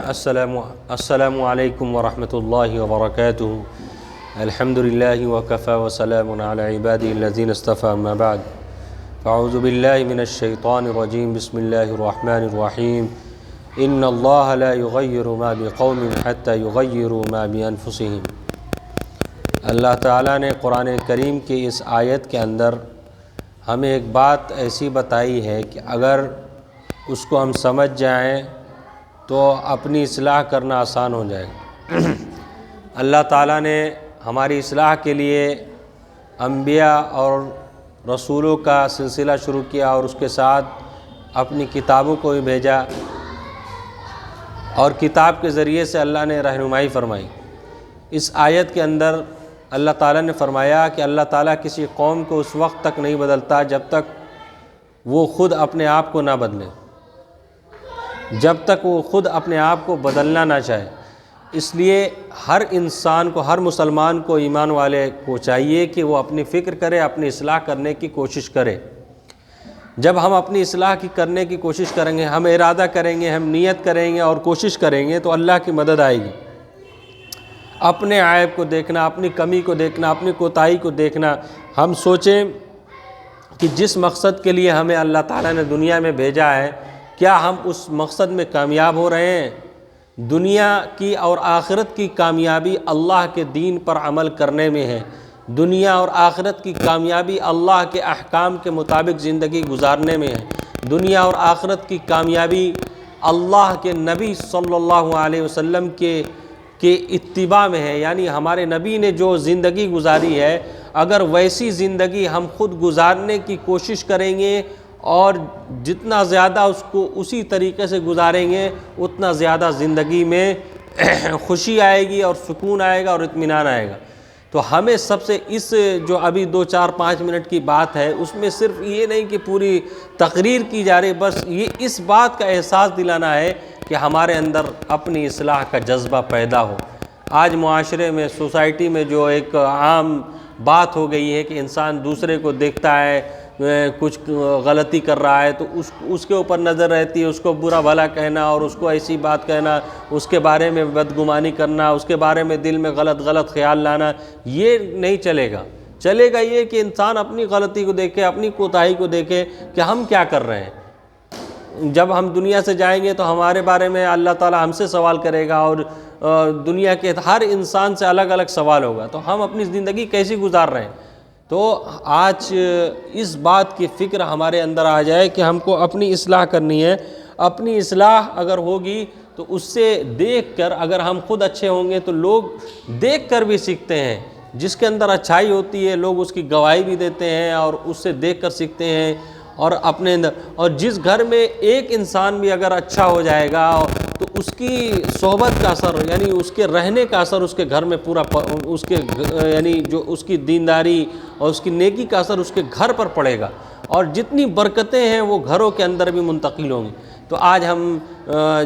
السلام علیکم ورحمۃ اللہ وبرکاتہ۔ الحمد للہ وکفی وسلام علی عبادہ الذین اصطفی، اما بعد فاعوذ باللہ من الشیطان الرجیم، بسم اللہ الرحمن الرحیم۔ ان اللہ لا یغیر ما بقوم حتی یغیروا ما بانفسہم۔ اللہ تعالیٰ نے قرآن کریم کی اس آیت کے اندر ہمیں ایک بات ایسی بتائی ہے کہ اگر اس کو ہم سمجھ جائیں تو اپنی اصلاح کرنا آسان ہو جائے گا۔ اللہ تعالیٰ نے ہماری اصلاح کے لیے انبیاء اور رسولوں کا سلسلہ شروع کیا اور اس کے ساتھ اپنی کتابوں کو بھی بھیجا، اور کتاب کے ذریعے سے اللہ نے رہنمائی فرمائی۔ اس آیت کے اندر اللہ تعالیٰ نے فرمایا کہ اللہ تعالیٰ کسی قوم کو اس وقت تک نہیں بدلتا جب تک وہ خود اپنے آپ کو نہ بدلے، جب تک وہ خود اپنے آپ کو بدلنا نہ چاہے۔ اس لیے ہر انسان کو، ہر مسلمان کو، ایمان والے کو چاہیے کہ وہ اپنی فکر کرے، اپنی اصلاح کرنے کی کوشش کرے۔ جب ہم اپنی اصلاح کرنے کی کوشش کریں گے، ہم ارادہ کریں گے، ہم نیت کریں گے اور کوشش کریں گے تو اللہ کی مدد آئے گی۔ اپنے عیب کو دیکھنا، اپنی کمی کو دیکھنا، اپنی کوتاہی کو دیکھنا۔ ہم سوچیں کہ جس مقصد کے لیے ہمیں اللہ تعالیٰ نے دنیا میں بھیجا ہے، کیا ہم اس مقصد میں کامیاب ہو رہے ہیں؟ دنیا کی اور آخرت کی کامیابی اللہ کے دین پر عمل کرنے میں ہے۔ دنیا اور آخرت کی کامیابی اللہ کے احکام کے مطابق زندگی گزارنے میں ہے۔ دنیا اور آخرت کی کامیابی اللہ کے نبی صلی اللہ علیہ وسلم کے اتباع میں ہے، یعنی ہمارے نبی نے جو زندگی گزاری ہے، اگر ویسی زندگی ہم خود گزارنے کی کوشش کریں گے اور جتنا زیادہ اس کو اسی طریقے سے گزاریں گے، اتنا زیادہ زندگی میں خوشی آئے گی اور سکون آئے گا اور اطمینان آئے گا۔ تو ہمیں سب سے اس جو ابھی 2-4-5 منٹ کی بات ہے، اس میں صرف یہ نہیں کہ پوری تقریر کی جا رہی، بس یہ اس بات کا احساس دلانا ہے کہ ہمارے اندر اپنی اصلاح کا جذبہ پیدا ہو۔ آج معاشرے میں، سوسائٹی میں جو ایک عام بات ہو گئی ہے کہ انسان دوسرے کو دیکھتا ہے کچھ غلطی کر رہا ہے تو اس کے اوپر نظر رہتی ہے، اس کو برا بھلا کہنا اور اس کو ایسی بات کہنا، اس کے بارے میں بدگمانی کرنا، اس کے بارے میں دل میں غلط خیال لانا، یہ نہیں چلے گا۔ چلے گا یہ کہ انسان اپنی غلطی کو دیکھے، اپنی کوتاہی کو دیکھے کہ ہم کیا کر رہے ہیں۔ جب ہم دنیا سے جائیں گے تو ہمارے بارے میں اللہ تعالیٰ ہم سے سوال کرے گا، اور دنیا کے ہر انسان سے الگ الگ سوال ہوگا، تو ہم اپنی زندگی کیسی گزار رہے ہیں۔ تو آج اس بات کی فکر ہمارے اندر آ جائے کہ ہم کو اپنی اصلاح کرنی ہے۔ اپنی اصلاح اگر ہوگی تو اس سے دیکھ کر، اگر ہم خود اچھے ہوں گے تو لوگ دیکھ کر بھی سیکھتے ہیں۔ جس کے اندر اچھائی ہوتی ہے لوگ اس کی گواہی بھی دیتے ہیں اور اس سے دیکھ کر سیکھتے ہیں، اور اپنے اندر، اور جس گھر میں ایک انسان بھی اگر اچھا ہو جائے گا تو اس کی صحبت کا اثر، یعنی اس کے رہنے کا اثر اس کے گھر میں پورا، اس کے یعنی جو اس کی دینداری اور اس کی نیکی کا اثر اس کے گھر پر پڑے گا، اور جتنی برکتیں ہیں وہ گھروں کے اندر بھی منتقل ہوں گی۔ تو آج ہم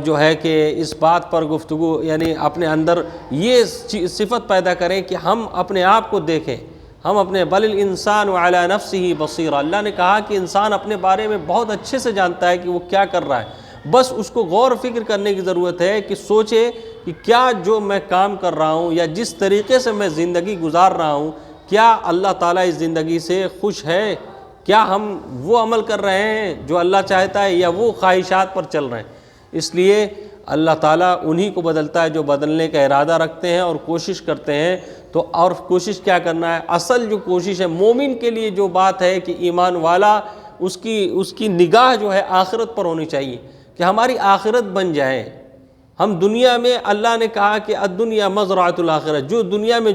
جو ہے کہ اس بات پر گفتگو، یعنی اپنے اندر یہ صفت پیدا کریں کہ ہم اپنے آپ کو دیکھیں، ہم اپنے بل الانسان علی نفسہ بصیر۔ اللہ نے کہا کہ انسان اپنے بارے میں بہت اچھے سے جانتا ہے کہ وہ کیا کر رہا ہے، بس اس کو غور و فکر کرنے کی ضرورت ہے کہ سوچے کہ کیا جو میں کام کر رہا ہوں یا جس طریقے سے میں زندگی گزار رہا ہوں، کیا اللہ تعالیٰ اس زندگی سے خوش ہے؟ کیا ہم وہ عمل کر رہے ہیں جو اللہ چاہتا ہے یا وہ خواہشات پر چل رہے ہیں؟ اس لیے اللہ تعالیٰ انہی کو بدلتا ہے جو بدلنے کا ارادہ رکھتے ہیں اور کوشش کرتے ہیں۔ تو اور کوشش کیا کرنا ہے؟ اصل جو کوشش ہے مومن کے لیے جو بات ہے کہ ایمان والا، اس کی نگاہ جو ہے آخرت پر ہونی چاہیے، کہ ہماری آخرت بن جائے۔ ہم دنیا میں، اللہ نے کہا کہ الدنیا مزرعۃ الآخرہ، جو دنیا میں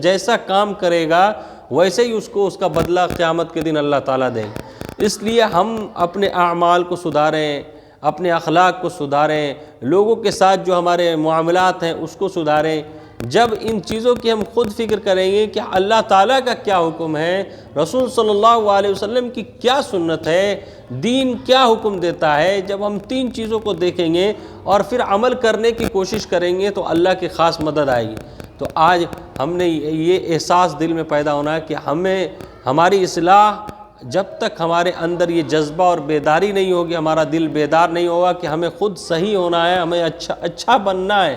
جیسا کام کرے گا ویسے ہی اس کو اس کا بدلہ قیامت کے دن اللہ تعالیٰ دیں گے۔ اس لیے ہم اپنے اعمال کو سدھاریں، اپنے اخلاق کو سدھاریں، لوگوں کے ساتھ جو ہمارے معاملات ہیں اس کو سدھاریں۔ جب ان چیزوں کی ہم خود فکر کریں گے کہ اللہ تعالیٰ کا کیا حکم ہے، رسول صلی اللہ علیہ وسلم کی کیا سنت ہے، دین کیا حکم دیتا ہے، جب ہم 3 چیزوں کو دیکھیں گے اور پھر عمل کرنے کی کوشش کریں گے تو اللہ کی خاص مدد آئے گی۔ تو آج ہم نے یہ احساس دل میں پیدا ہونا ہے کہ ہماری اصلاح جب تک ہمارے اندر یہ جذبہ اور بیداری نہیں ہوگی، ہمارا دل بیدار نہیں ہوگا کہ ہمیں خود صحیح ہونا ہے، ہمیں اچھا بننا ہے۔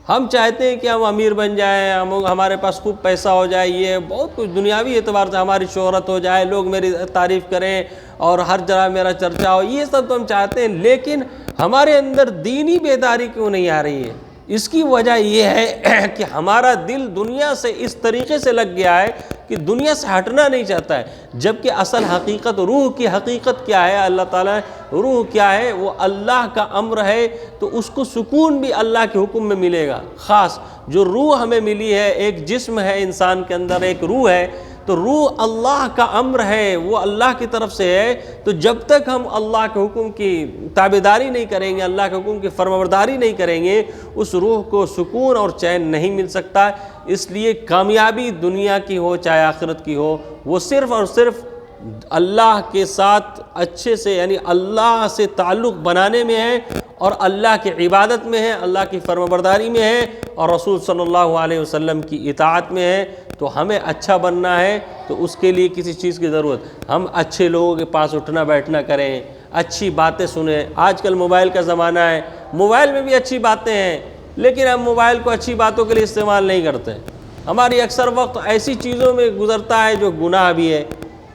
ہم چاہتے ہیں کہ ہم امیر بن جائیں، ہمارے پاس خوب پیسہ ہو جائے، یہ بہت کچھ دنیاوی اعتبار سے ہماری شہرت ہو جائے، لوگ میری تعریف کریں اور ہر جگہ میرا چرچا ہو، یہ سب تو ہم چاہتے ہیں، لیکن ہمارے اندر دینی بیداری کیوں نہیں آ رہی ہے؟ اس کی وجہ یہ ہے کہ ہمارا دل دنیا سے اس طریقے سے لگ گیا ہے کہ دنیا سے ہٹنا نہیں چاہتا ہے، جبکہ اصل حقیقت، روح کی حقیقت کیا ہے؟ اللہ تعالیٰ روح کیا ہے؟ وہ اللہ کا امر ہے، تو اس کو سکون بھی اللہ کے حکم میں ملے گا۔ خاص جو روح ہمیں ملی ہے، ایک جسم ہے انسان کے اندر، ایک روح ہے، تو روح اللہ کا امر ہے، وہ اللہ کی طرف سے ہے، تو جب تک ہم اللہ کے حکم کی تابعداری نہیں کریں گے، اللہ کے حکم کی فرمانبرداری نہیں کریں گے، اس روح کو سکون اور چین نہیں مل سکتا۔ اس لیے کامیابی دنیا کی ہو چاہے آخرت کی ہو، وہ صرف اور صرف اللہ کے ساتھ اچھے سے، یعنی اللہ سے تعلق بنانے میں ہے، اور اللہ کی عبادت میں ہے، اللہ کی فرمانبرداری میں ہے، اور رسول صلی اللہ علیہ وسلم کی اطاعت میں ہے۔ تو ہمیں اچھا بننا ہے تو اس کے لیے کسی چیز کی ضرورت، ہم اچھے لوگوں کے پاس اٹھنا بیٹھنا کریں، اچھی باتیں سنیں۔ آج کل موبائل کا زمانہ ہے، موبائل میں بھی اچھی باتیں ہیں، لیکن ہم موبائل کو اچھی باتوں کے لیے استعمال نہیں کرتے۔ ہماری اکثر وقت ایسی چیزوں میں گزرتا ہے جو گناہ بھی ہے،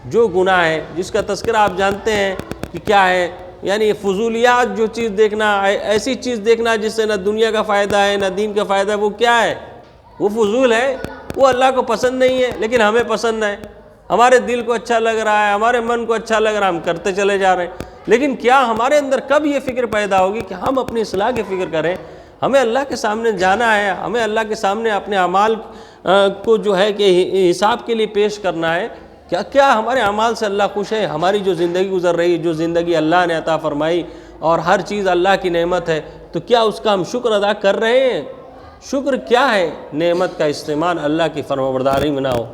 جو گناہ ہے، جس کا تذکرہ آپ جانتے ہیں کہ کیا ہے، یعنی فضولیات جو چیز دیکھنا، ایسی چیز دیکھنا جس سے نہ دنیا کا فائدہ ہے نہ دین کا فائدہ ہے، وہ کیا ہے؟ وہ فضول ہے، وہ اللہ کو پسند نہیں ہے، لیکن ہمیں پسند ہے، ہمارے دل کو اچھا لگ رہا ہے، ہمارے من کو اچھا لگ رہا ہے، ہم کرتے چلے جا رہے ہیں۔ لیکن کیا ہمارے اندر کب یہ فکر پیدا ہوگی کہ ہم اپنی اصلاح کی فکر کریں؟ ہمیں اللہ کے سامنے جانا ہے، ہمیں اللہ کے سامنے اپنے اعمال کو جو ہے کہ حساب کے لیے پیش کرنا ہے۔ کیا ہمارے اعمال سے اللہ خوش ہے؟ ہماری جو زندگی گزر رہی ہے، جو زندگی اللہ نے عطا فرمائی اور ہر چیز اللہ کی نعمت ہے، تو کیا اس کا ہم شکر ادا کر رہے ہیں؟ شکر کیا ہے؟ نعمت کا استعمال اللہ کی فرمانبرداری میں نہ ہو۔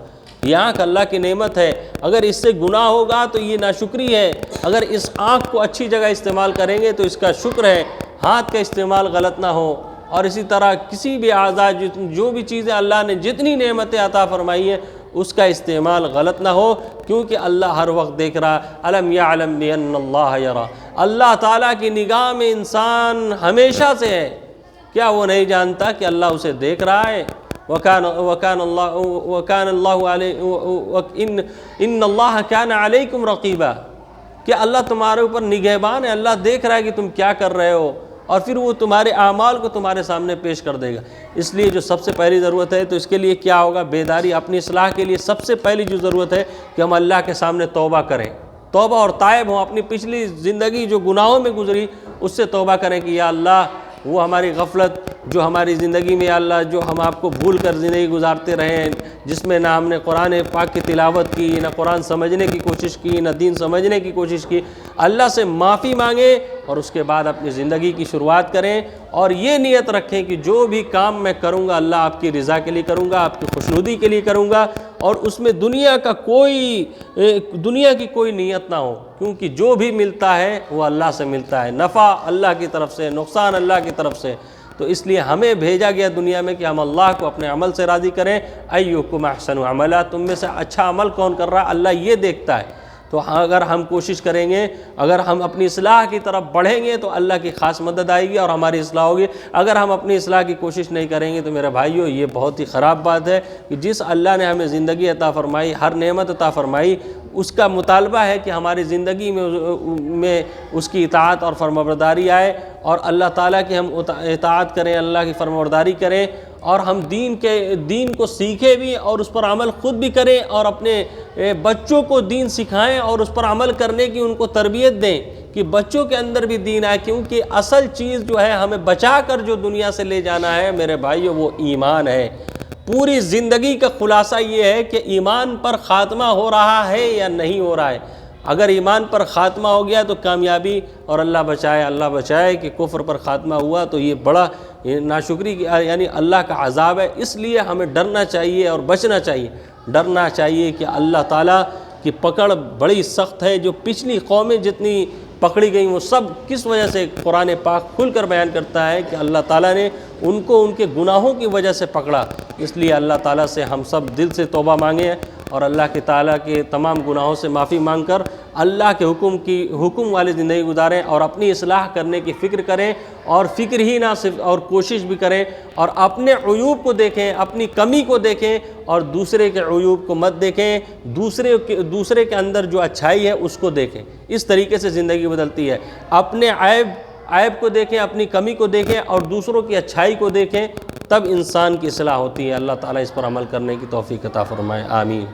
یہ آنکھ اللہ کی نعمت ہے، اگر اس سے گناہ ہوگا تو یہ ناشکری ہے۔ اگر اس آنکھ کو اچھی جگہ استعمال کریں گے تو اس کا شکر ہے۔ ہاتھ کا استعمال غلط نہ ہو، اور اسی طرح کسی بھی اعضاء، جو بھی چیزیں اللہ نے جتنی نعمتیں عطا فرمائی ہیں، اس کا استعمال غلط نہ ہو، کیونکہ اللہ ہر وقت دیکھ رہا۔ الم یعلم بان اللہ یری، اللہ تعالیٰ کی نگاہ میں انسان ہمیشہ سے ہے، کیا وہ نہیں جانتا کہ اللہ اسے دیکھ رہا ہے؟ ان اللہ کان علیکم رقیبا، کہ اللہ تمہارے اوپر نگہبان ہے، اللہ دیکھ رہا ہے کہ تم کیا کر رہے ہو، اور پھر وہ تمہارے اعمال کو تمہارے سامنے پیش کر دے گا۔ اس لیے جو سب سے پہلی ضرورت ہے، تو اس کے لیے کیا ہوگا؟ بیداری۔ اپنی اصلاح کے لیے سب سے پہلی جو ضرورت ہے کہ ہم اللہ کے سامنے توبہ کریں، توبہ اور تائب ہوں، اپنی پچھلی زندگی جو گناہوں میں گزری اس سے توبہ کریں کہ یا اللہ، وہ ہماری غفلت جو ہماری زندگی میں، یا اللہ، جو ہم آپ کو بھول کر زندگی گزارتے رہے ہیں، جس میں نہ ہم نے قرآن پاک کی تلاوت کی، نہ قرآن سمجھنے کی کوشش کی، نہ دین سمجھنے کی کوشش کی، اللہ سے معافی مانگیں اور اس کے بعد اپنی زندگی کی شروعات کریں، اور یہ نیت رکھیں کہ جو بھی کام میں کروں گا اللہ آپ کی رضا کے لیے کروں گا، آپ کی خوشنودی کے لیے کروں گا، اور اس میں دنیا کی کوئی نیت نہ ہو، کیونکہ جو بھی ملتا ہے وہ اللہ سے ملتا ہے، نفع اللہ کی طرف سے، نقصان اللہ کی طرف سے۔ تو اس لیے ہمیں بھیجا گیا دنیا میں کہ ہم اللہ کو اپنے عمل سے راضی کریں۔ ایکم احسن عملا، تم میں سے اچھا عمل کون کر رہا ہے، اللہ یہ دیکھتا ہے۔ تو اگر ہم کوشش کریں گے، اگر ہم اپنی اصلاح کی طرف بڑھیں گے تو اللہ کی خاص مدد آئے گی اور ہماری اصلاح ہوگی۔ اگر ہم اپنی اصلاح کی کوشش نہیں کریں گے تو میرے بھائیو، یہ بہت ہی خراب بات ہے کہ جس اللہ نے ہمیں زندگی عطا فرمائی، ہر نعمت عطا فرمائی، اس کا مطالبہ ہے کہ ہماری زندگی میں اس کی اطاعت اور فرمانبرداری آئے، اور اللہ تعالیٰ کی ہم اطاعت کریں، اللہ کی فرمانبرداری کریں، اور ہم دین کو سیکھیں بھی اور اس پر عمل خود بھی کریں، اور اپنے بچوں کو دین سکھائیں اور اس پر عمل کرنے کی ان کو تربیت دیں کہ بچوں کے اندر بھی دین آئے، کیونکہ اصل چیز جو ہے ہمیں بچا کر جو دنیا سے لے جانا ہے میرے بھائیو، وہ ایمان ہے۔ پوری زندگی کا خلاصہ یہ ہے کہ ایمان پر خاتمہ ہو رہا ہے یا نہیں ہو رہا ہے۔ اگر ایمان پر خاتمہ ہو گیا تو کامیابی، اور اللہ بچائے کہ کفر پر خاتمہ ہوا تو یہ بڑا ناشکری یعنی اللہ کا عذاب ہے۔ اس لیے ہمیں ڈرنا چاہیے اور بچنا چاہیے۔ ڈرنا چاہیے کہ اللہ تعالیٰ کی پکڑ بڑی سخت ہے، جو پچھلی قومیں جتنی پکڑی گئیں وہ سب کس وجہ سے قرآن پاک کھل کر بیان کرتا ہے کہ اللہ تعالیٰ نے ان کو ان کے گناہوں کی وجہ سے پکڑا۔ اس لیے اللہ تعالیٰ سے ہم سب دل سے توبہ مانگیں اور اللہ کے تعالیٰ کے تمام گناہوں سے معافی مانگ کر اللہ کے حکم والی زندگی گزاریں اور اپنی اصلاح کرنے کی فکر کریں، اور فکر ہی نہ صرف اور کوشش بھی کریں، اور اپنے عیوب کو دیکھیں، اپنی کمی کو دیکھیں اور دوسرے کے عیوب کو مت دیکھیں، دوسرے کے اندر جو اچھائی ہے اس کو دیکھیں۔ اس طریقے سے زندگی بدلتی ہے۔ اپنے عیب کو دیکھیں، اپنی کمی کو دیکھیں اور دوسروں کی اچھائی کو دیکھیں، تب انسان کی اصلاح ہوتی ہے۔ اللہ تعالیٰ اس پر عمل کرنے کی توفیق عطا فرمائے، آمین۔